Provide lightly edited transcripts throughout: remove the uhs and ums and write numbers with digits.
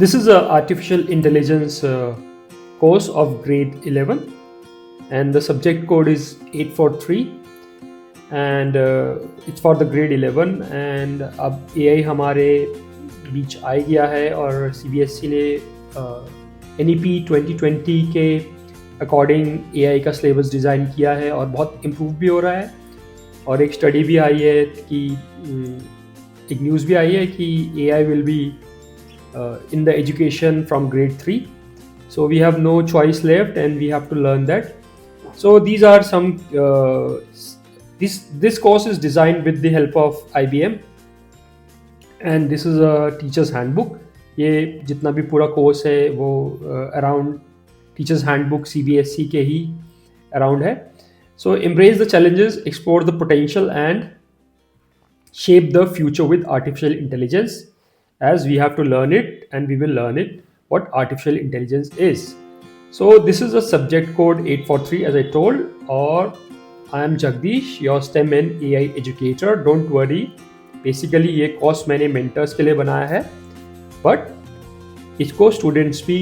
This is a artificial intelligence course of grade 11, and the subject code is 843, and it's for the grade 11. And अब AI हमारे बीच आ गया है और CBSE ने NEP 2020 के according AI का सिलेबस डिज़ाइन किया है और बहुत इम्प्रूव भी हो रहा है। और एक स्टडी भी आई है कि एक न्यूज़ भी आई है कि AI will be in the education from grade 3, so we have no choice left and we have to learn that. So these are some this course is designed with the help of IBM, and this is a teacher's handbook. ये जितना भी पूरा course है वो around teachers handbook CBSE के ही around है. So embrace the challenges, explore the potential, and shape the future with artificial intelligence, as we have to learn it and we will learn it what artificial intelligence is. So this is a subject code 843, as I told, or I am Jagdish, your STEM and AI educator. Don't worry, basically ये course मैंने mentors के लिए बनाया है, but इसको students भी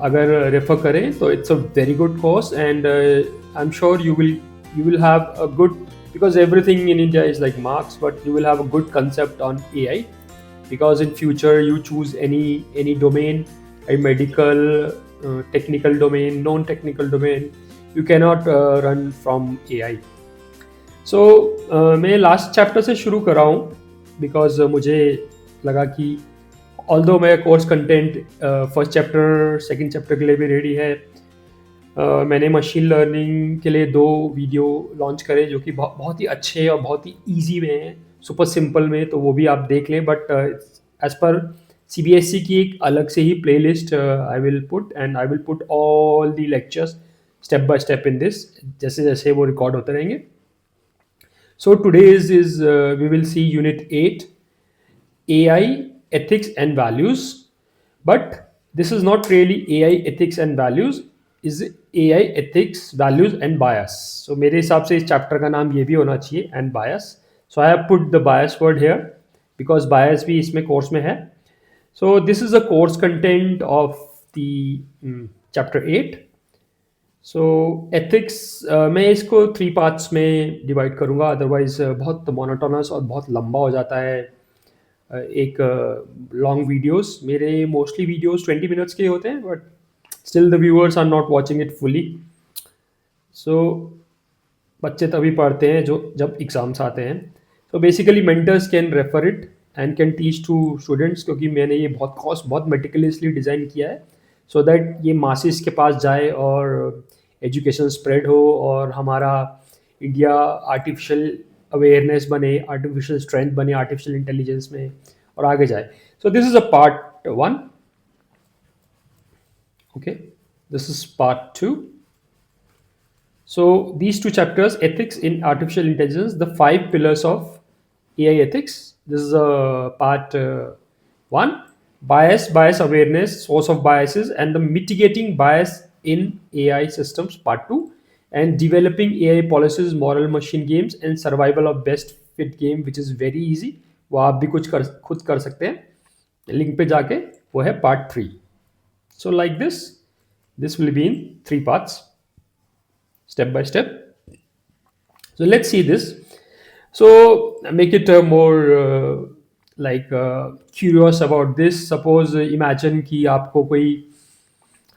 अगर refer करें तो it's a very good course, and I'm sure you will have a good, because everything in India is like marks, but you will have a good concept on AI, because in future you choose any domain, a medical, technical domain, non-technical domain, you cannot run from AI. So मैं last chapter से शुरू कर रहा हूँ, because मुझे लगा कि although मैं course content first chapter second chapter के लिए भी रेडी है. मैंने मशीन लर्निंग के लिए 2 वीडियो लॉन्च करे जो कि बहुत ही अच्छे और बहुत ही ईजी में हैं, सुपर सिंपल में, तो वो भी आप देख लें. बट एज पर CBSE की एक अलग से ही playlist I will put, and I will put all the lectures step by step in this, जैसे जैसे वो रिकॉर्ड होते रहेंगे. So today's is we will see unit 8, AI ethics and values. But this is not really AI ethics and values, is AI ethics, values and bias. So मेरे हिसाब से इस chapter का नाम ये भी होना चाहिए, and bias. So I have put the bias word here because bias भी इसमें कोर्स में है. So this is a course content of the chapter 8. So ethics मैं इसको 3 पार्ट्स में डिवाइड करूँगा, अदरवाइज बहुत मोनोटोनस और बहुत लंबा हो जाता है. एक लॉन्ग वीडियोस, मेरे मोस्टली वीडियोस 20 मिनट्स के होते हैं, but still the viewers are not watching it fully. So बच्चे तभी पढ़ते हैं जब एग्ज़ाम्स आते हैं. So basically mentors can refer it and can teach to students, क्योंकि मैंने ये बहुत मेटिकुलसली डिज़ाइन किया है सो दैट ये मासेस के पास जाए और एजुकेशन स्प्रेड हो और हमारा इंडिया आर्टिफिशियल अवेयरनेस बने, आर्टिफिशियल स्ट्रेंथ बने आर्टिफिशियल इंटेलिजेंस में और आगे जाए. सो this is a part 1. Okay, this is part 2. So these 2 chapters, ethics in artificial intelligence, the 5 pillars of AI ethics. This is a part 1. Bias awareness, source of biases, and the mitigating bias in AI systems, part 2. And developing AI policies, moral machine games, and survival of best fit game, which is very easy. वो आप भी खुद कर सकते हैं, link पे जाके, वो है part 3. So like this will be in 3 parts, step by step. So let's see this. So make it more curious about this. Suppose imagine कि आपको कोई,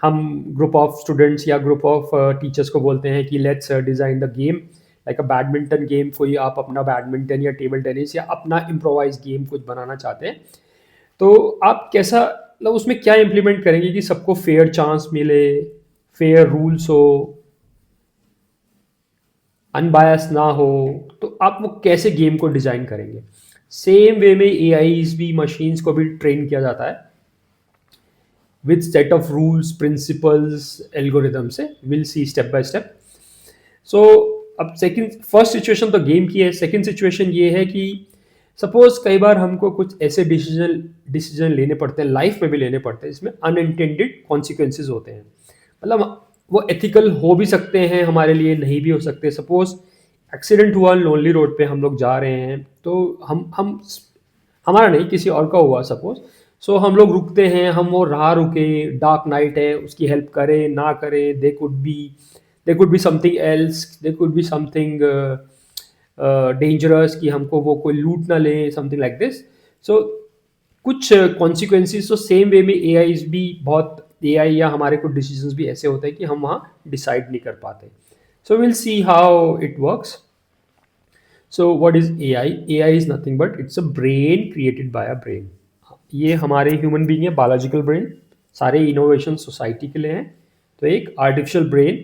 हम ग्रुप ऑफ स्टूडेंट्स या ग्रुप ऑफ टीचर्स को बोलते हैं कि let's design the game like a badminton game. कोई आप अपना बैडमिंटन या टेबल टेनिस या अपना इम्प्रोवाइज गेम कुछ बनाना चाहते हैं, तो आप कैसा, मतलब उसमें क्या इम्प्लीमेंट करेंगे कि सबको फेयर चांस मिले, फेयर रूल्स हो, अनबायस ना हो, तो आप वो कैसे गेम को डिज़ाइन करेंगे. सेम वे में AIs भी, मशीन्स को भी ट्रेन किया जाता है with set of rules, principles, algorithm से. We'll see step by step. So अब फर्स्ट सिचुएशन तो गेम की है. सेकंड सिचुएशन ये है कि सपोज कई बार हमको कुछ ऐसे डिसीजन लेने पड़ते हैं, लाइफ में भी लेने पड़ते हैं, इसमें अनइंटेंडेड कॉन्सिक्वेंसेज होते हैं. मतलब वो एथिकल हो भी सकते हैं हमारे लिए, नहीं भी हो सकते. सपोज एक्सीडेंट हुआ, लोनली रोड पे हम लोग जा रहे हैं, तो हम हमारा नहीं, किसी और का हुआ सपोज, सो हम लोग रुकते हैं, हम वो राह रुके, डार्क नाइट है, उसकी हेल्प करें ना करें, they could be something else, they could be something dangerous कि हमको वो कोई लूट ना ले, समथिंग लाइक दिस। सो कुछ कॉन्सिक्वेंसेस, तो सेम वे में एआई भी बहुत, एआई या हमारे कुछ डिसीजंस भी ऐसे होते हैं कि हम वहाँ डिसाइड नहीं कर पाते। सो will see how it works. So what is AI? AI is nothing but it's a brain created by a brain. ये हमारे ह्यूमन बीइंग है, बायोलॉजिकल ब्रेन, सारे इनोवेशन सोसाइटी के लिए हैं। तो एक आर्टिफिशियल ब्रेन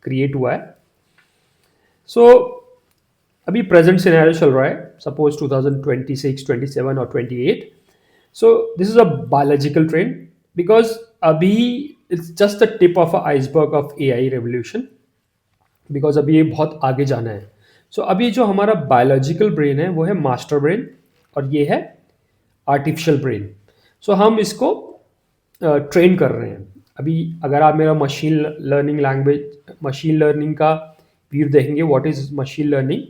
क्रिएट हुआ है। सो अभी प्रेजेंट सिनेरियो चल रहा है, सपोज 2026, 27 और 28। So this is a biological trend, because अभी it's just the tip of a iceberg of AI revolution, because अभी ये बहुत आगे जाना है। सो अभी जो हमारा बायोलॉजिकल ब्रेन है वो है मास्टर ब्रेन, और ये है आर्टिफिशियल ब्रेन। सो हम इसको ट्रेन कर रहे हैं अभी। अगर आप मेरा मशीन लर्निंग का वीडियो देखेंगे, what is machine learning,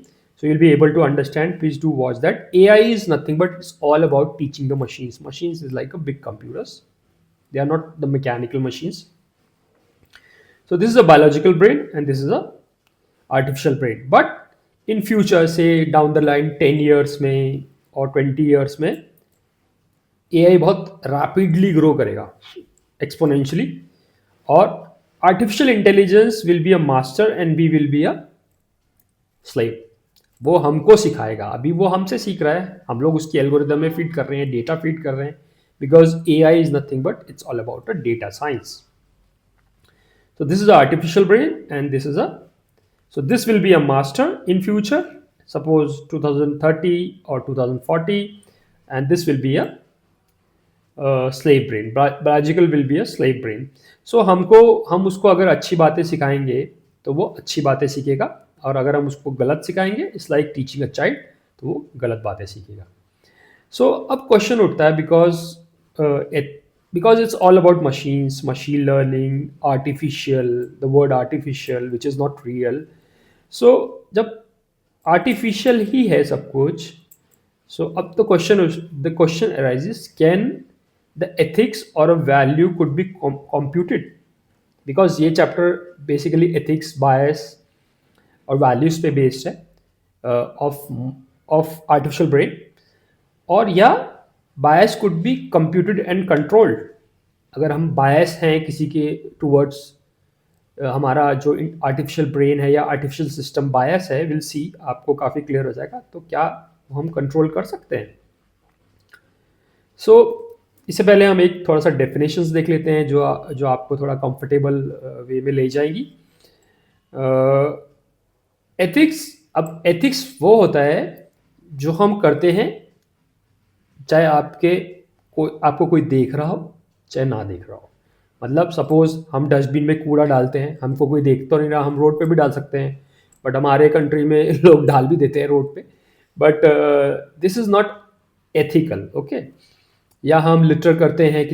so you'll be able to understand. Please do watch that. AI is nothing but it's all about teaching the machines is like a big computers, they are not the mechanical machines. So this is a biological brain and this is a artificial brain. But in future, say down the line 10 years में और 20 years में, AI बहुत rapidly grow करेगा, exponentially, और artificial intelligence will be a master and we will be a slave. वो हमको सिखाएगा, अभी वो हमसे सीख रहा है, हम लोग उसकी एल्गोरिदम में फीड कर रहे हैं, डेटा फीड कर रहे हैं, because AI is nothing but it's all about a data science. So this is the artificial brain and this is a, so this will be a master in future, suppose 2030 or 2040, and this will be a slave brain. Biological will be a slave brain. So हम उसको अगर अच्छी बातें सिखाएंगे तो वो अच्छी बातें सीखेगा, और अगर हम उसको गलत सिखाएंगे, it's like teaching a child, तो वो गलत बातें सीखेगा. सो अब क्वेश्चन उठता है, because it's all about machines, machine learning, artificial, the word artificial which is not real. So जब artificial ही है सब कुछ, so अब तो question arises, can the ethics or a value could be computed? Because ये chapter basically ethics, bias और values पे based है, of artificial brain. और या bias could be computed and controlled. अगर हम बायस हैं किसी के टूवर्ड्स, हमारा जो आर्टिफिशियल ब्रेन है या आर्टिफिशियल सिस्टम बायस है, विल सी, आपको काफ़ी क्लियर हो जाएगा, तो क्या हम कंट्रोल कर सकते हैं? सो इससे पहले हम एक थोड़ा सा डेफिनेशंस देख लेते हैं जो आपको थोड़ा कंफर्टेबल वे में ले जाएगी. एथिक्स, अब एथिक्स वो होता है जो हम करते हैं चाहे आपको कोई देख रहा हो चाहे ना देख रहा हो. मतलब सपोज हम डस्टबिन में कूड़ा डालते हैं, हमको कोई देख तो नहीं रहा, हम रोड पे भी डाल सकते हैं, बट हमारे कंट्री में लोग डाल भी देते हैं रोड पे, but this is not ethical. Okay, या हम लिटर करते हैं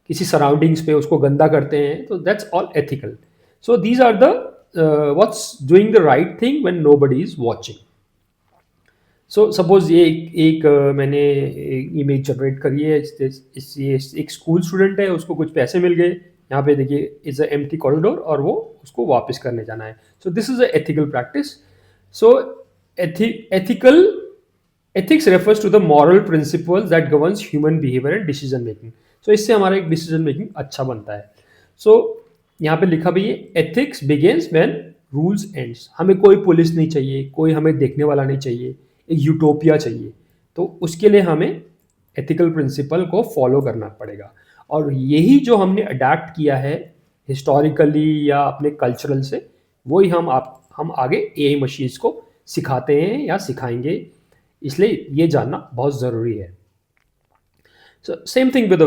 किसी सराउंडिंग्स पे, उसको गंदा करते हैं, तो that's all ethical. So these are the what's doing the right thing when nobody is watching. So suppose ये मैंने इमेज जनरेट करी है, ये एक स्कूल स्टूडेंट है, उसको कुछ पैसे मिल गए, यहाँ पे देखिए इज अ एम्प्टी कॉरिडोर, और वो उसको वापस करने जाना है. So this is a ethical practice. So ethics refers to the moral principle that governs human behaviour and decision making. So इससे हमारा एक डिसीजन मेकिंग अच्छा बनता है. सो यहाँ पे लिखा भी है, ethics begins when rules ends. हमें कोई पुलिस नहीं चाहिए, कोई हमें देखने वाला नहीं चाहिए, एक यूटोपिया चाहिए. तो उसके लिए हमें एथिकल प्रिंसिपल को फॉलो करना पड़ेगा, और यही जो हमने अडेप्ट किया है हिस्टोरिकली या अपने कल्चरल से, वही हम आगे एआई मशीन्स को सिखाते हैं या सिखाएंगे. इसलिए ये जानना बहुत ज़रूरी है. So same thing with the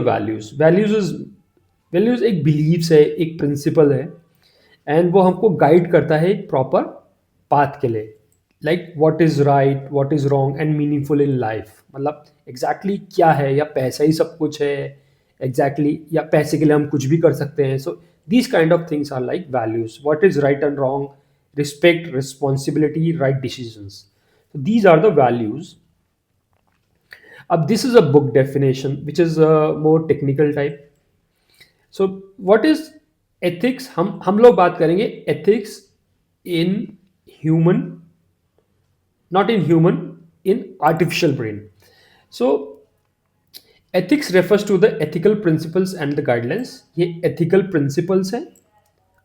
values एक बिलीव्स है, एक प्रिंसिपल है, एंड वो हमको गाइड करता है एक प्रॉपर पाथ के लिए, like what is right, what is wrong and meaningful in life. मतलब एग्जैक्टली क्या है, या पैसा ही सब कुछ है एग्जैक्टली, या पैसे के लिए हम कुछ भी कर सकते हैं. So these kind of things are like values. What is right and wrong, respect, responsibility, right decisions. So these are the values. अब this is a book definition which is more technical type. So what is ethics? हम लोग बात करेंगे ethics in human, not in human, in artificial brain. So ethics refers to the ethical principles and the guidelines. ये ethical principles हैं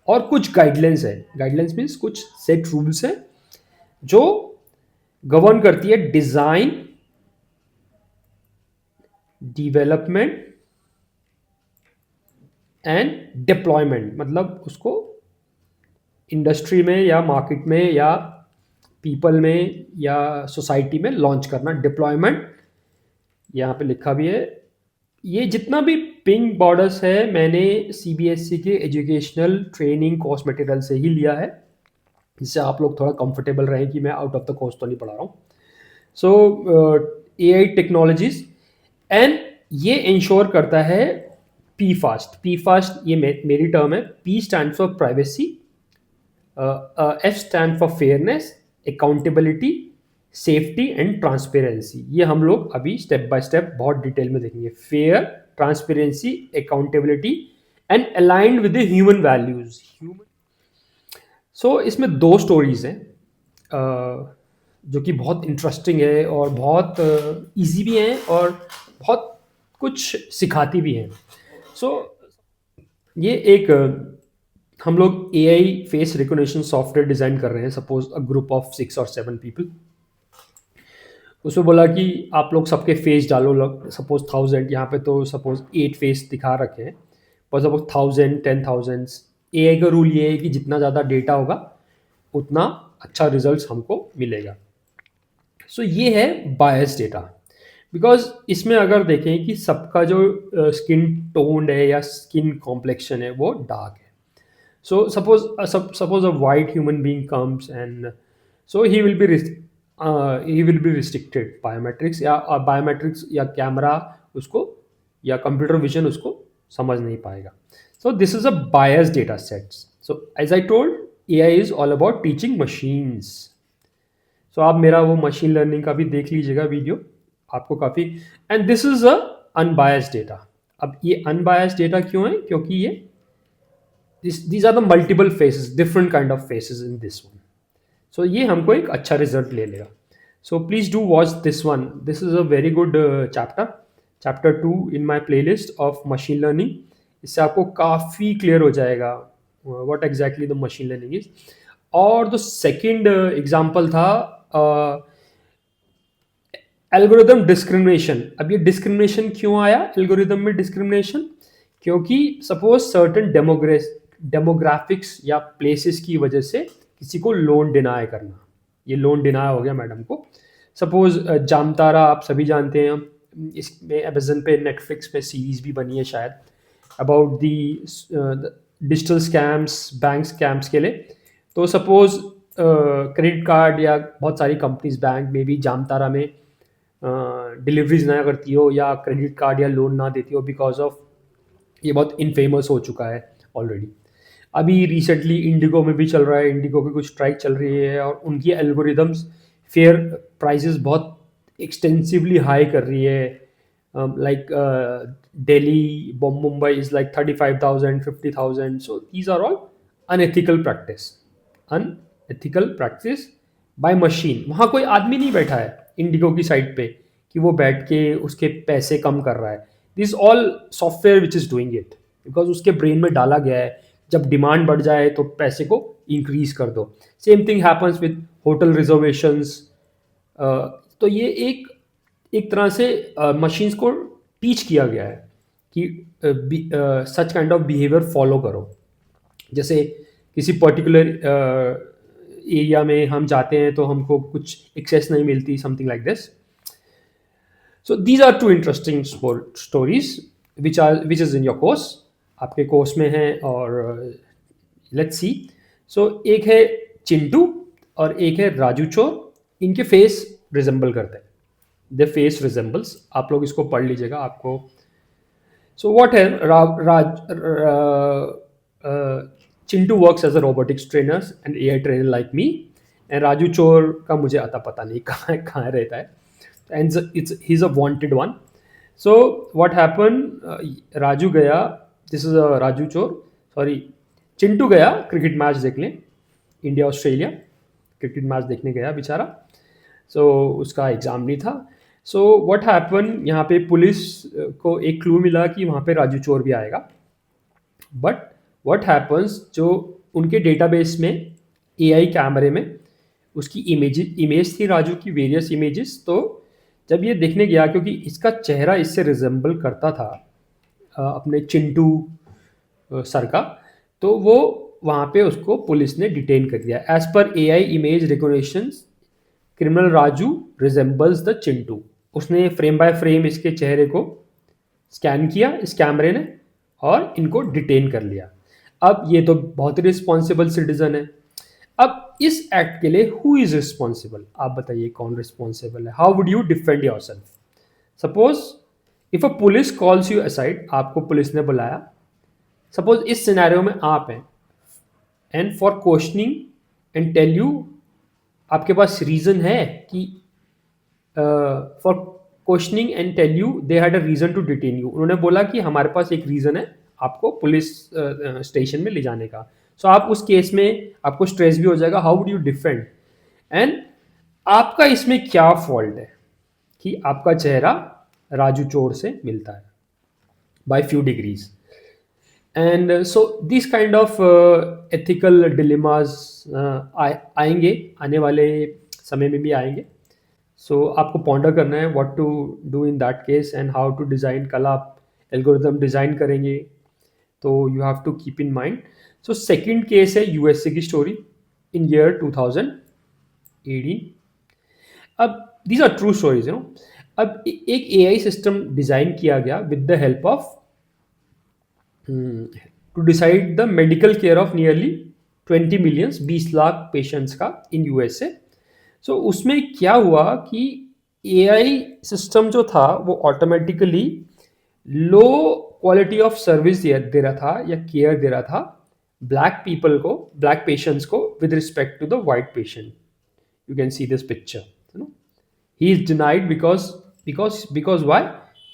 और कुछ guidelines है. Guidelines means कुछ सेट रूल्स हैं जो गवर्न करती है डिजाइन, डेवलपमेंट एंड डिप्लॉयमेंट. मतलब उसको इंडस्ट्री में या मार्केट में या पीपल में या सोसाइटी में लॉन्च करना. डिप्लॉयमेंट यहाँ पे लिखा भी है. ये जितना भी पिंक बॉर्डर्स है मैंने सीबीएसई के एजुकेशनल ट्रेनिंग कोर्स मटेरियल से ही लिया है, जिससे आप लोग थोड़ा कंफर्टेबल रहें कि मैं आउट ऑफ द कोर्स तो नहीं पढ़ा रहा हूँ. सो एआई टेक्नोलॉजीज एंड ये इंश्योर करता है पी फास्ट. पी फास्ट ये मेरी टर्म है. P stand for privacy, F stand for fairness, accountability, safety and transparency. ये हम लोग अभी स्टेप बाय स्टेप बहुत डिटेल में देखेंगे. Fair, transparency, accountability and aligned with the human values. So इसमें दो स्टोरीज हैं जो कि बहुत इंटरेस्टिंग है और बहुत इजी भी हैं और बहुत कुछ सिखाती भी हैं. सो ये एक हम लोग AI face recognition software design कर रहे हैं. Suppose a group of 6 or 7 people. उसमें बोला कि आप लोग सबके फेस डालो. लोग सपोज 1000, यहाँ पे तो सपोज 8 फेस दिखा रखे हैं, पर सपोज 1000, 10,000. एआई का रूल ये है कि जितना ज़्यादा डेटा होगा उतना अच्छा रिजल्ट्स हमको मिलेगा. सो ये है बायस डेटा. बिकॉज इसमें अगर देखें कि सबका जो स्किन टोन है या स्किन कॉम्प्लेक्शन है वो डार्क है. So suppose a white human being comes and so he will be restricted biometrics या biometrics या कैमरा उसको या कंप्यूटर विजन उसको समझ नहीं पाएगा. So this is a biased data set. So as I told, AI is all about teaching machines. So आप मेरा वो मशीन लर्निंग का भी देख लीजिएगा वीडियो, आपको काफ़ी. And this is a unbiased data. अब ये अनबायस्ड डेटा क्यों है? क्योंकि ये these are the multiple faces, different kind of faces in this one. So ये हमको एक अच्छा रिजल्ट ले लेगा. So please do watch this one. This is a very good chapter 2 in my playlist of machine learning. इससे आपको काफ़ी clear हो जाएगा what exactly the machine learning is. और the second example था एल्गोरिदम डिस्क्रिमिनेशन. अब ये डिस्क्रिमिनेशन क्यों आया एल्गोरिदम में? डिस्क्रिमिनेशन क्योंकि सपोज सर्टन डेमोग्राफिक्स या प्लेसेस की वजह से किसी को लोन डिनाय करना. ये लोन डिनाय हो गया मैडम को. सपोज जामतारा आप सभी जानते हैं, इसमें अमेजन पे, नेटफ्लिक्स पे सीरीज भी बनी है शायद, about the digital scams, bank scams के लिए. तो सपोज क्रेडिट कार्ड या बहुत सारी कंपनीज बैंक में भी जामतारा में डिलीवरीज ना करती हो या क्रेडिट कार्ड या लोन ना देती हो बिकॉज ऑफ ये बहुत इनफेमस हो चुका है ऑलरेडी. अभी रिसेंटली इंडिगो में भी चल रहा है, इंडिगो की कुछ स्ट्राइक चल रही है और उनकी एल्गोरिदम्स फेयर प्राइसेस बहुत एक्सटेंसिवली हाई कर रही है. Like Delhi, Mumbai is like 35,000, 50,000. So these are all unethical practice. Unethical practice by machine. वहाँ कोई आदमी नहीं बैठा है इंडिगो की साइट पे कि वो बैठ के उसके पैसे कम कर रहा है. This all software which is doing it because उसके ब्रेन में डाला गया है जब डिमांड बढ़ जाए तो पैसे को इंक्रीज कर दो. Same thing happens with hotel reservations. तो ये एक तरह से मशीन्स को टीच किया गया है कि such kind of behaviour follow करो. जैसे किसी पर्टिकुलर एरिया में हम जाते हैं तो हमको कुछ एक्सेस नहीं मिलती, something like this. So these are two interesting stories which is in your course. आपके कोर्स में है और लेट्स सी. सो एक है चिंटू और एक है राजू चोर. इनके फेस रिजेंबल करते हैं, द फेस रिजेंबल्स. आप लोग इसको पढ़ लीजिएगा आपको. सो व्हाट है Chintu works as a robotics trainer and AI trainer like me. And Raju चोर का मुझे आता पता नहीं कहाँ रहता है. and he's a wanted one. So what happened, Raju गया, दिस इज राजू चोर, सॉरी, चिंटू गया क्रिकेट मैच देखने, इंडिया ऑस्ट्रेलिया क्रिकेट मैच देखने गया बेचारा। सो उसका एग्ज़ाम नहीं था। सो व्हाट हैपन, यहाँ पे पुलिस को एक क्लू मिला कि वहाँ पे राजू चोर भी आएगा। बट व्हाट हैपन्स, जो उनके डेटाबेस में एआई कैमरे में उसकी इमेज थी राजू की, वेरियस इमेजेस। तो जब ये देखने गया, क्योंकि इसका चेहरा इससे रिजेंबल करता था अपने चिंटू सर का, तो वो वहाँ पे उसको पुलिस ने डिटेन कर दिया। As per AI image recognition, criminal Raju resembles the Chintu. उसने फ्रेम बाय फ्रेम इसके चेहरे को स्कैन किया इस कैमरे ने और इनको डिटेन कर लिया। अब ये तो बहुत ही रिस्पॉन्सिबल सिटीजन है। अब इस एक्ट के लिए हु इज रिस्पॉन्सिबल, आप बताइए कौन रिस्पॉन्सिबल है? How would you defend yourself? Suppose if a police calls you aside, आपको पुलिस ने बुलाया, सपोज इस सिनेरियो में आप हैं, and for questioning and tell you, आपके पास रीजन है कि for questioning and tell you they had a reason to detain you, उन्होंने बोला कि हमारे पास एक रीजन है आपको पुलिस स्टेशन में ले जाने का। सो आप उस केस में आपको स्ट्रेस भी हो जाएगा, how would you defend? And आपका इसमें क्या फॉल्ट है कि आपका चेहरा राजू चोर से मिलता है by few degrees? And so this kind of ethical dilemmas आएंगे, आने वाले समय में भी आएंगे। सो आपको पॉन्डर करना है what to do in that case and how to design. कल आप एल्गोरिथम डिज़ाइन करेंगे तो you have to keep in mind. So second case है यूएसए की स्टोरी इन ईयर 2018। अब these are true stories, you know. अब एक AI system design किया गया with the help of to decide the medical care of nearly 20 millions, 20 lakh patients का in USA. सो उसमें क्या हुआ कि एआई सिस्टम जो था वो automatically low quality of service दे रहा था या केयर दे रहा था ब्लैक पीपल को, ब्लैक पेशेंट्स को, with respect to the white patient. You can see this picture, you know. He is denied because why?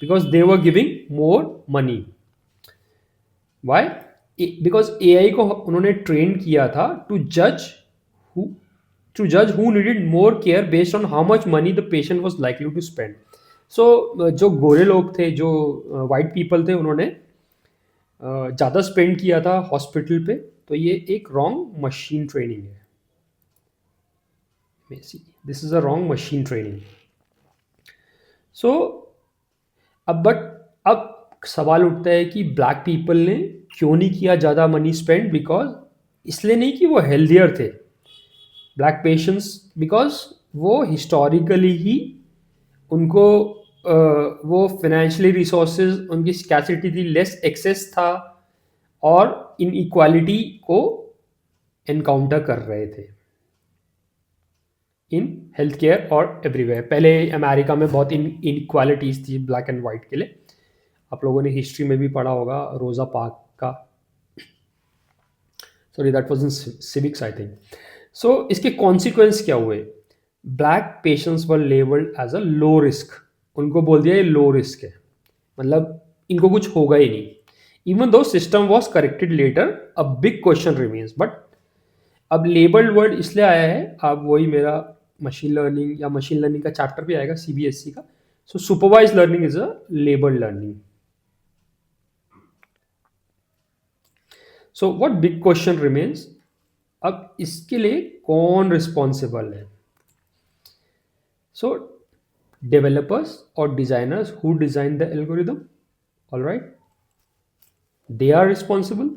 Because they were giving more money. Why? Because AI को उन्होंने train किया था who to judge who needed more care based on how much money the patient was likely to spend. So जो गोरे लोग थे, जो white people थे, उन्होंने ज़्यादा स्पेंड किया था हॉस्पिटल पे। तो ये एक रॉन्ग मशीन ट्रेनिंग है। This is a wrong machine training. So अब सवाल उठता है कि ब्लैक पीपल ने क्यों नहीं किया ज़्यादा मनी स्पेंड? बिकॉज इसलिए नहीं कि वो हेल्दियर थे ब्लैक पेशेंट्स, बिकॉज वो हिस्टोरिकली ही उनको वो फाइनेंशियली रिसोर्सेज उनकी स्कैसिटी थी, लेस एक्सेस था और इनइक्वालिटी को एनकाउंटर कर रहे थे इन हेल्थ केयर और एवरीवेयर। पहले अमेरिका में बहुत इनइक्वालिटीज़ थी ब्लैक एंड वाइट के लिए। आप लोगों ने हिस्ट्री में भी पढ़ा होगा रोज़ा पार्क का, sorry that was in civics I think. So इसके कॉन्सिक्वेंस क्या हुए? Black patients were labelled as a low risk, उनको बोल दिया ये लो रिस्क है, मतलब इनको कुछ होगा ही नहीं। Even though system was corrected later, a big question remains. But अब लेबल्ड वर्ड इसलिए आया है, अब वही मेरा मशीन लर्निंग या मशीन लर्निंग का चैप्टर भी आएगा सीबीएसई का। So supervise learning is a labelled learning. So what big question remains, अब इसके लिए कौन रिस्पॉन्सिबल है? सो डेवलपर्स और designers who design the algorithm, alright, they are responsible.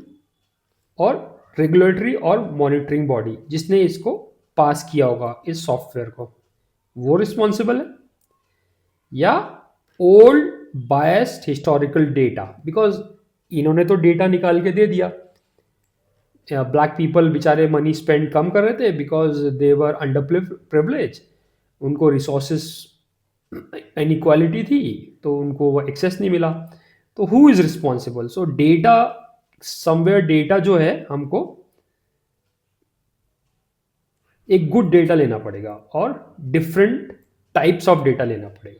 और रेगुलेटरी और मॉनिटरिंग बॉडी जिसने इसको पास किया होगा इस सॉफ्टवेयर को, वो रिस्पॉन्सिबल है। या old biased historical data, because इन्होंने तो डेटा निकाल के दे दिया। ब्लैक पीपल बेचारे मनी स्पेंड कम कर रहे थे because they were under privilege, उनको रिसोर्सेस इनइक्वालिटी थी तो उनको वो एक्सेस नहीं मिला। तो who is responsible? So data, somewhere data जो है, हमको एक गुड डेटा लेना पड़ेगा और डिफरेंट टाइप्स ऑफ डेटा लेना पड़ेगा.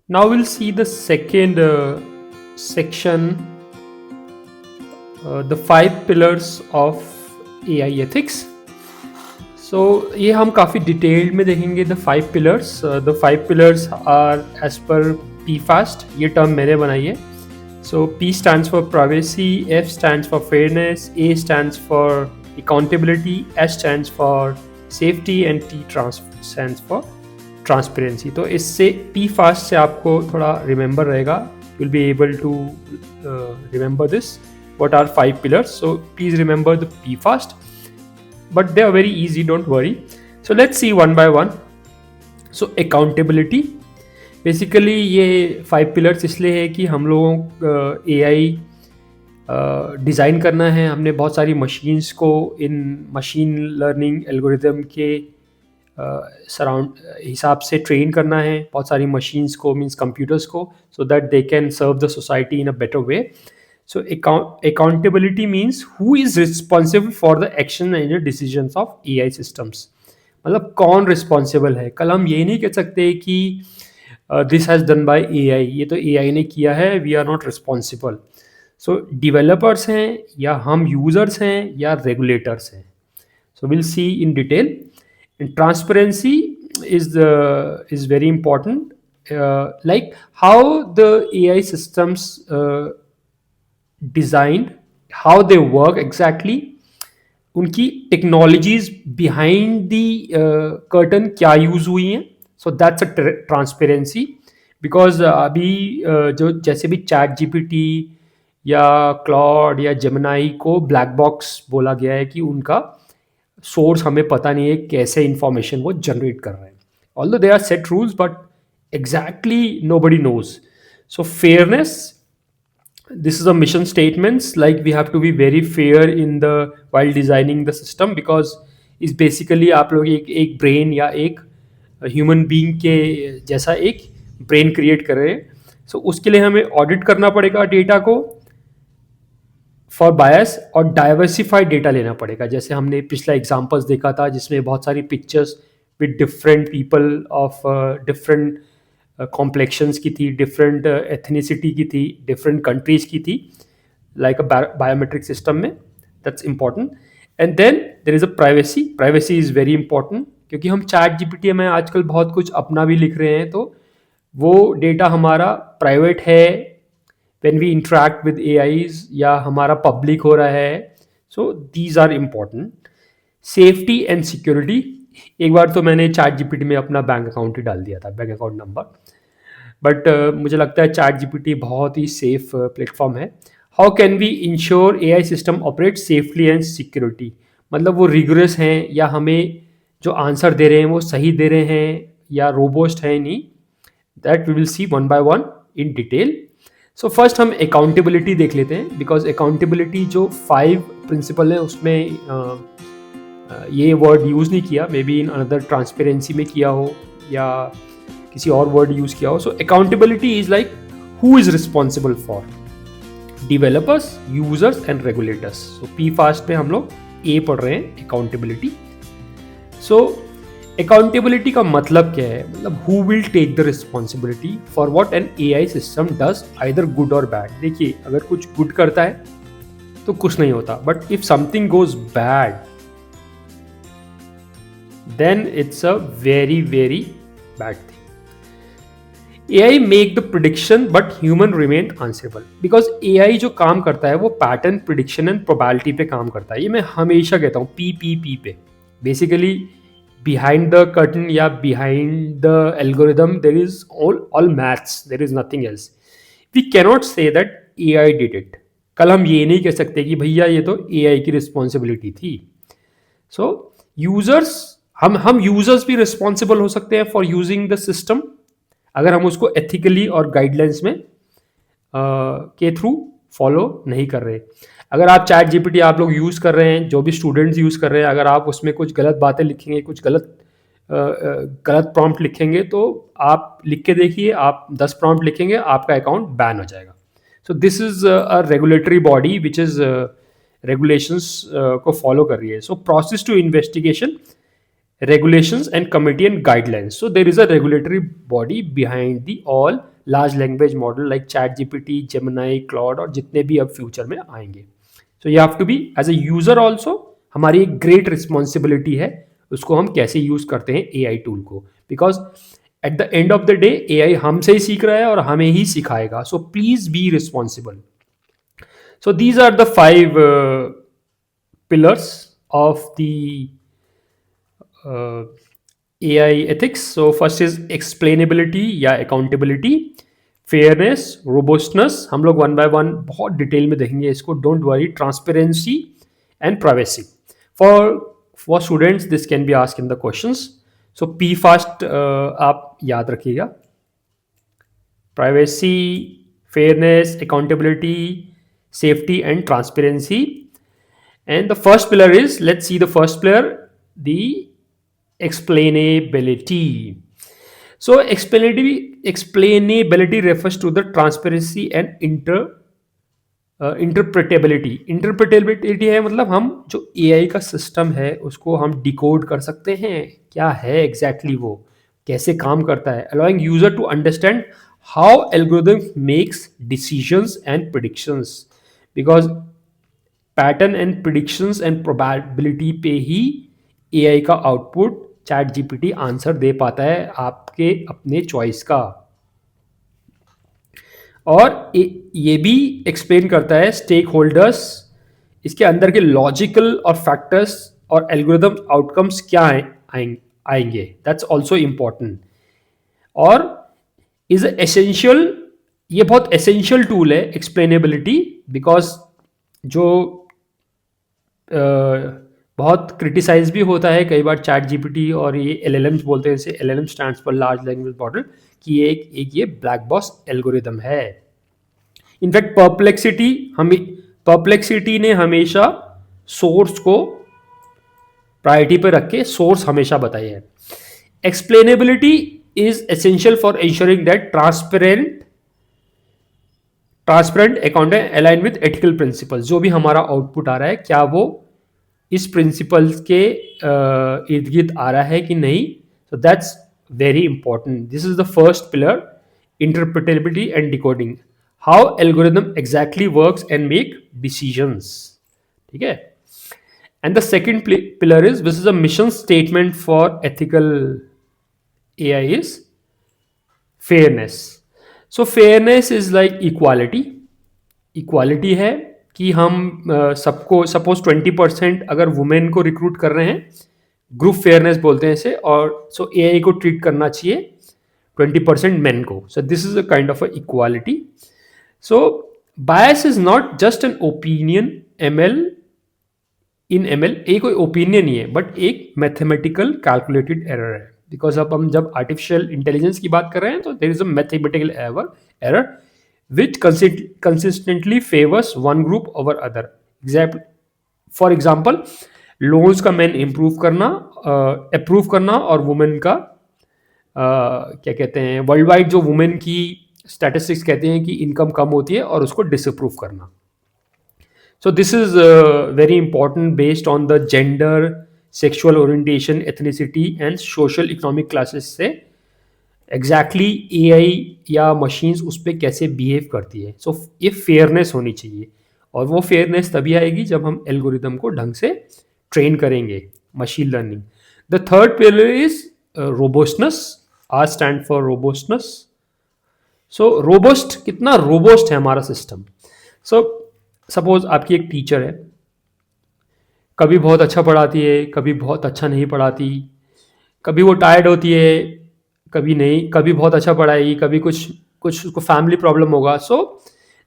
Now will see the second section, the 5 pillars of AI ethics. So ये हम काफ़ी डिटेल्ड में देखेंगे. The 5 pillars, the 5 pillars are as per PFAST. ये टर्म मैंने बनाई है. सो P stands for privacy, F stands for fairness, A stands for accountability, S stands for safety and T stands for transparency. तो इससे PFAST से आपको थोड़ा remember रहेगा. You'll be able to remember this. What are 5 pillars? So please remember the PFAST. But they are very easy, don't worry. So let's see one by one. So accountability. Basically ये 5 pillars इसलिए है कि हम लोगों AI design करना है. हमने बहुत सारी मशीन्स को इन मशीन लर्निंग एल्गोरिदम के सराउंड हिसाब से ट्रेन करना है. बहुत सारी मशीन्स को, मीन्स कंप्यूटर्स को, so that they can serve the society in a better way. So accountability means who is responsible for the action and the decisions of AI systems. मतलब कौन रिस्पॉन्सिबल है. कल हम ये नहीं कह सकते कि this has done by AI, ये तो AI ने किया है, we are not responsible. So developers हैं या हम यूजर्स हैं या रेगुलेटर्स हैं. So will see in detail. And transparency is very important. Like how the AI systems designed, how they work exactly, उनकी टेक्नोलॉजीज बिहाइंड दी कर्टन क्या use हुई हैं. So that's a transparency. Because अभी जो जैसे भी chat GPT या Claude या जेमिनाई को ब्लैक बॉक्स बोला गया है कि उनका सोर्स हमें पता नहीं है कैसे इंफॉर्मेशन वो जनरेट कर रहे हैं. Although they are set rules but exactly nobody knows. So fairness, this is a mission statements, like we have to be very fair in the while designing the system, because is basically आप लोग एक brain या एक human being के जैसा एक brain create कर रहे हैं. सो उसके लिए हमें ऑडिट करना पड़ेगा डेटा को फॉर बायस, और डाइवर्सिफाइड डेटा लेना पड़ेगा. जैसे हमने पिछला एग्जांपल्स देखा था जिसमें बहुत सारी pictures with different people of different complexions की थी, डिफरेंट एथनिसिटी की थी, डिफरेंट कंट्रीज़ की थी, लाइक अ बायोमेट्रिक सिस्टम में. That's important. And then there is a privacy. Privacy is very important, क्योंकि हम चैट जीपीटी में आजकल बहुत कुछ अपना भी लिख रहे हैं, तो वो डेटा हमारा प्राइवेट है when we interact with AIs, या हमारा पब्लिक हो रहा है. So these are important. Safety and security. एक बार तो मैंने चैट जीपीटी में अपना बैंक अकाउंट ही डाल दिया था, बैंक अकाउंट नंबर. बट मुझे लगता है चैट जीपीटी बहुत ही सेफ प्लेटफॉर्म है. How can we ensure AI system operate safely and security. मतलब वो रिगरस हैं या हमें जो आंसर दे रहे हैं वो सही दे रहे हैं या रोबोस्ट है नहीं. That we will see one by one in detail. So first हम अकाउंटेबिलिटी देख लेते हैं, बिकॉज अकाउंटेबिलिटी जो 5 प्रिंसिपल है उसमें ये वर्ड यूज़ नहीं किया, may be in another transparency में किया हो या किसी और वर्ड यूज़ किया हो. So accountability is like who is responsible for developers, users and regulators. So PFAST में हम लोग A पढ़ रहे हैं, अकाउंटेबिलिटी. सो अकाउंटेबिलिटी का मतलब क्या है, मतलब who will take the responsibility for what an AI system does, either good और बैड. देखिए, अगर कुछ गुड करता है तो कुछ नहीं होता, but if something goes bad then it's a very very bad thing. AI make the prediction but human remain answerable, because AI जो काम करता है वो पैटर्न प्रिडिक्शन एंड प्रोबेबिलिटी पे काम करता है. ये मैं हमेशा कहता हूँ PPP पे. बेसिकली behind the curtain या behind the algorithm there is all maths, there is nothing else. We cannot say that AI did it. कल हम ये नहीं कह सकते कि भैया ये तो AI की रिस्पॉन्सिबिलिटी थी. सो यूजर्स, हम यूजर्स भी रिस्पॉन्सिबल हो सकते हैं फॉर यूजिंग द सिस्टम, अगर हम उसको एथिकली और गाइडलाइंस में के थ्रू फॉलो नहीं कर रहे. अगर आप चैट जीपीटी आप लोग यूज़ कर रहे हैं, जो भी स्टूडेंट्स यूज़ कर रहे हैं, अगर आप उसमें कुछ गलत बातें लिखेंगे, कुछ गलत प्रॉम्प्ट लिखेंगे, तो आप लिख के देखिए, आप 10 प्रॉम्प्ट लिखेंगे, आपका अकाउंट बैन हो जाएगा. So this is a regulatory body which is regulations को फॉलो कर रही है. सो process to investigation, regulations and committee and guidelines. So there is a regulatory body behind the all large language model like ChatGPT, Gemini, Claude और जितने भी अब future में आएंगे. So you have to be as a user also. हमारी एक great responsibility है उसको हम कैसे यूज करते हैं AI टूल को, because at the end of the day AI हमसे ही सीख रहा है और हमें ही सिखाएगा. So please be responsible. So these are the five pillars of the AI ethics. So first is explainability या accountability, fairness, robustness. हम लोग one by one बहुत डिटेल में देखेंगे इसको. Don't worry. Transparency and privacy. For students this can be asked in the questions. So P fast आप याद रखिएगा. Privacy, fairness, accountability, safety and transparency. And the first pillar is, let's see the first pillar, the explainability. So explainability refers to the transparency and interpretability. Interpretability है मतलब हम जो AI का system है उसको हम डिकोड कर सकते हैं, क्या है एग्जैक्टली वो, कैसे काम करता है, allowing user to understand how algorithm makes decisions and predictions. Because pattern and predictions and probability पे ही AI का आउटपुट चैट जीपीटी आंसर दे पाता है आपके अपने चॉइस का. और ये भी एक्सप्लेन करता है स्टेक होल्डर्स, इसके अंदर के लॉजिकल और फैक्टर्स और एल्गोरिदम आउटकम्स क्या आएंगे. That's also important. और इज एसेंशियल, ये बहुत एसेंशियल टूल है एक्सप्लेनेबिलिटी, बिकॉज जो बहुत क्रिटिसाइज भी होता है कई बार चैट जीपीटी और ये LLMs बोलते हैं, इसे LLM stands for large language model, कि ये एक ये ब्लैक बॉक्स एल्गोरिदम है. इनफैक्ट परप्लेक्सिटी ने हमेशा सोर्स को प्रायोरिटी पर रख के सोर्स हमेशा बताई है. Explainability is essential for ensuring that transparent account align with ethical principles. जो भी हमारा आउटपुट आ रहा है क्या वो इस प्रिंसिपल्स के इर्द गिर्द आ रहा है कि नहीं. So that's very important. This is the first pillar, interpretability and decoding, how algorithm exactly works and make decisions. ठीक है. And the second pillar is, this is a mission statement for ethical AI is fairness. So fairness is like equality. Equality है कि हम सबको, suppose 20% अगर women को recruit कर रहे हैं, ग्रुप फेयरनेस बोलते हैं इसे, और सो AI को ट्रीट करना चाहिए 20% मेन को. सो this is a kind of a equality. So bias is not just an opinion. In ML ये कोई ओपिनियन नहीं है, बट एक मैथमेटिकल कैलकुलेटेड एरर है. बिकॉज अब हम जब आर्टिफिशियल इंटेलिजेंस की बात कर रहे हैं तो there is a mathematical error which consistently favors one group over other. For example, loans का मैन अप्रूव करना और वुमेन का क्या कहते हैं, वर्ल्ड वाइड जो वुमेन की स्टैटिस्टिक्स कहते हैं कि इनकम कम होती है और उसको डिसअप्रूव करना. सो this is very important based on the gender, sexual orientation, ethnicity and social economic classes से एग्जैक्टली AI या मशीन्स उस पर कैसे बिहेव करती है. सो ये फेयरनेस होनी चाहिए, और वो फेयरनेस तभी आएगी जब हम एल्गोरिदम को ढंग से ट्रेन करेंगे, machine learning. The third pillar is robustness. R stand for robustness. So robust, कितना रोबस्ट है हमारा सिस्टम. सो सपोज आपकी एक टीचर है, कभी बहुत अच्छा पढ़ाती है, कभी बहुत अच्छा नहीं पढ़ाती, कभी वो टायर्ड होती है, कभी नहीं, कभी बहुत अच्छा पढ़ाएगी, कभी कुछ उसको फैमिली प्रॉब्लम होगा. So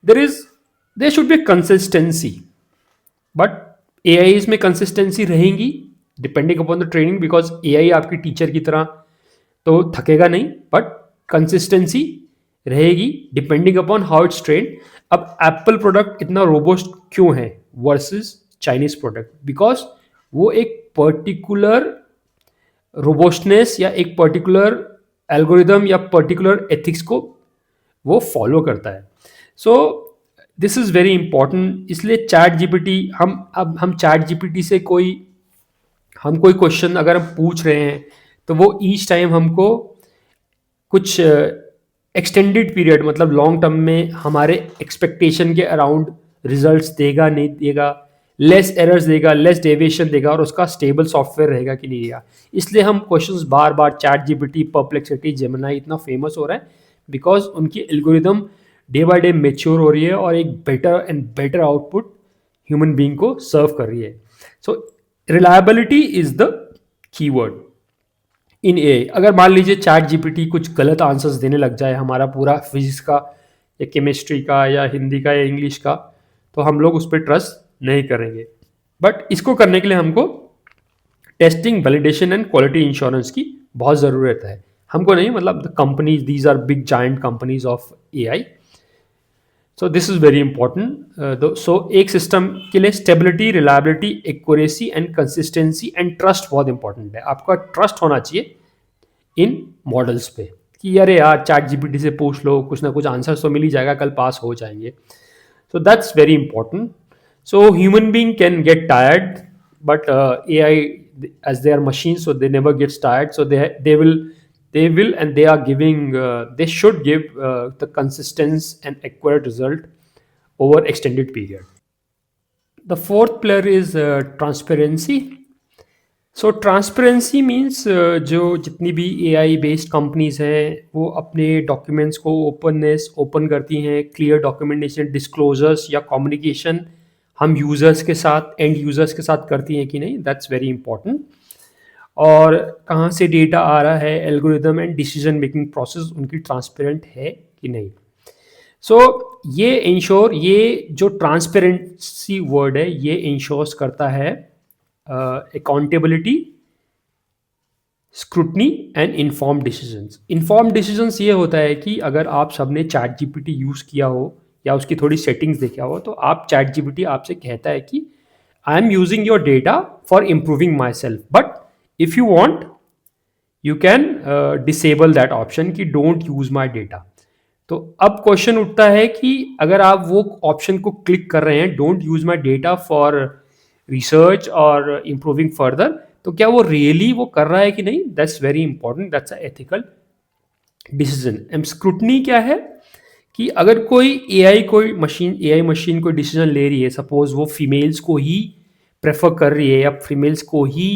there should be consistency, but AI इसमें कंसिस्टेंसी रहेगी depending upon the training, because AI आपकी टीचर की तरह तो थकेगा नहीं, बट कंसिस्टेंसी रहेगी depending upon how it's train. अब एप्पल प्रोडक्ट इतना रोबोस्ट क्यों है वर्सेस चाइनीज प्रोडक्ट? बिकॉज वो एक पर्टिकुलर रोबोस्टनेस या एक पर्टिकुलर एल्गोरिदम या पर्टिकुलर एथिक्स को वो फॉलो करता है. So this is very important. इसलिए चैट जीपीटी, हम चैट जीपीटी से कोई हम कोई क्वेश्चन अगर हम पूछ रहे हैं तो वो ईच टाइम हमको कुछ एक्सटेंडेड पीरियड मतलब लॉन्ग टर्म में हमारे एक्सपेक्टेशन के अराउंड रिजल्ट्स देगा नहीं देगा, लेस एरर्स देगा, लेस डेविएशन देगा और उसका स्टेबल सॉफ्टवेयर रहेगा कि नहीं देगा। इसलिए हम क्वेश्चंस बार बार चैट जीपीटी, परप्लेक्सिटी, जेमिनी इतना फेमस हो रहा है बिकॉज उनकी algorithm day by day mature हो रही है और एक better and better output human being को सर्व कर रही है। So reliability is the keyword in A. अगर मान लीजिए चैट जीपीटी कुछ गलत आंसर्स देने लग जाए हमारा पूरा फिजिक्स का या केमिस्ट्री का या हिंदी का या इंग्लिश का, तो हम लोग उस पर ट्रस्ट नहीं करेंगे। बट इसको करने के लिए हमको testing, validation and quality insurance की बहुत ज़रूरत है। हमको नहीं, मतलब the companies, these are big giant companies of AI. So this is very important. So एक सिस्टम के लिए stability, reliability, accuracy and consistency and trust बहुत इंपॉर्टेंट है। आपका ट्रस्ट होना चाहिए इन मॉडल्स पे कि अरे यार चैट जीपीटी से पूछ लो, कुछ ना कुछ आंसर तो मिल ही जाएगा, कल पास हो जाएंगे। So that's very important. So human being can get tired but AI, as they are machines, so they never gets tired, so they will and they are giving they should give the consistent and accurate result over extended period. The fourth pillar is transparency. So transparency means जो जितनी भी AI based companies हैं वो अपने documents को open करती हैं, clear documentation, disclosures या कम्युनिकेशन हम यूज़र्स के साथ, एंड यूज़र्स के साथ करती हैं कि नहीं, दैट्स वेरी इंपॉर्टेंट। और कहाँ से डेटा आ रहा है, algorithm and decision making process उनकी ट्रांसपेरेंट है कि नहीं। सो ये जो ट्रांसपेरेंसी वर्ड है ये इंश्योर्स करता है accountability, scrutiny and informed decisions. Informed decisions ये होता है कि अगर आप सबने चैट जीपीटी यूज़ किया हो या उसकी थोड़ी सेटिंग्स देखा हो तो आप चैट जीपीटी आपसे कहता है कि I am using your data for improving my self, but if you want you can disable that option कि डोंट यूज माई डेटा। तो अब क्वेश्चन उठता है कि अगर आप वो ऑप्शन को क्लिक कर रहे हैं, don't use my data for research और इम्प्रूविंग फर्दर, तो क्या वो रियली वो कर रहा है कि नहीं, that's very important, that's a ethical decision. And scrutiny क्या है कि अगर कोई AI मशीन कोई डिसीजन ले रही है, सपोज वो फीमेल्स को ही प्रेफर कर रही है या फीमेल्स को ही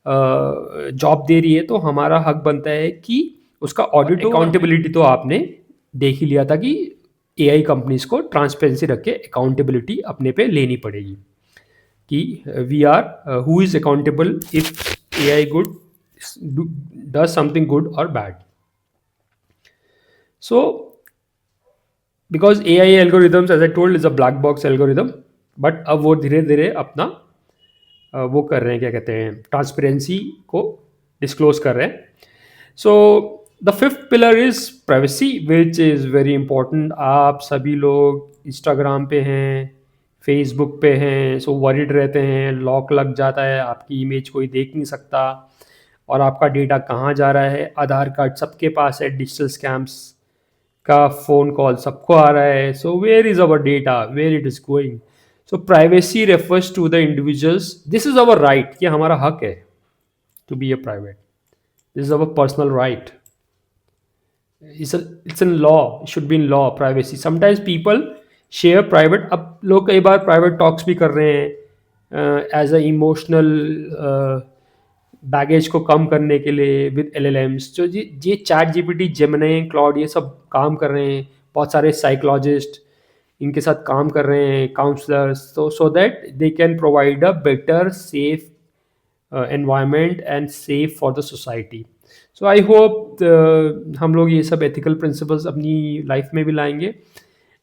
जॉब दे रही है, तो हमारा हक बनता है कि उसका ऑडिट, अकाउंटेबिलिटी तो आपने देख ही लिया था कि AI कंपनीज को ट्रांसपेरेंसी रख के अकाउंटेबिलिटी अपने पे लेनी पड़ेगी कि we are who is accountable if AI good does something good और bad. So because AI algorithms as I told is a black box algorithm, but अब वो धीरे धीरे अपना वो कर रहे हैं, क्या कहते हैं, ट्रांसपेरेंसी को डिस्क्लोज कर रहे हैं। So the fifth pillar is privacy which is very important. आप सभी लोग इंस्टाग्राम पे हैं, फेसबुक पे हैं, सो वरीड रहते हैं, लॉक लग जाता है, आपकी इमेज कोई देख नहीं सकता और आपका डेटा कहाँ जा रहा है, आधार कार्ड सबके पास है, डिजिटल स्कैम्स का फ़ोन कॉल सबको आ रहा है। So where is our data, where it is going. So privacy refers to the individuals, this is our right, ये हमारा हक है to be a private, this is our personal right, it's in law, it should be in law, privacy. Sometimes people share private, अब लोग कई बार private talks भी कर रहे हैं एज अ इमोशनल बैगेज को कम करने के लिए विद LLMs। जो ये चैट जीपीटी, जेमिनी, क्लाउड ये सब काम कर रहे हैं, बहुत सारे साइकोलॉजिस्ट इनके साथ काम कर रहे हैं, counsellors, so that they can provide a better safe environment and safe for the society. So I hope हम लोग ये सब एथिकल प्रिंसिपल्स अपनी लाइफ में भी लाएंगे।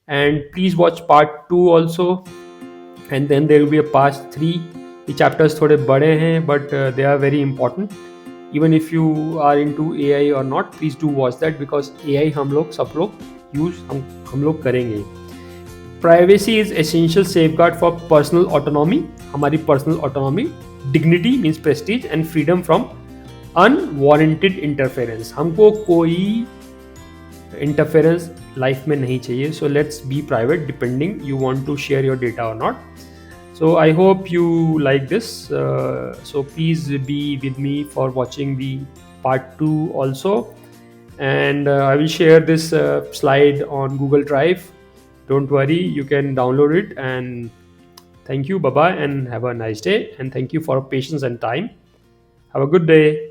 And please watch part 2 also, and then there will be a part 3। ये chapters थोड़े बड़े हैं but they are very important, even if you are into AI और not, please do watch that, because AI हम लोग use हम लोग करेंगे। Privacy is essential safeguard for personal autonomy, हमारी personal autonomy, dignity means prestige and freedom from unwarranted interference. हमको कोई interference life में नहीं चाहिए। So let's be private depending you want to share your data और not. So I hope you like this. So please be with me for watching the part 2 also. And I will share this slide on Google Drive. Don't worry, you can download it. And thank you. Bye bye, and have a nice day. And thank you for patience and time. Have a good day.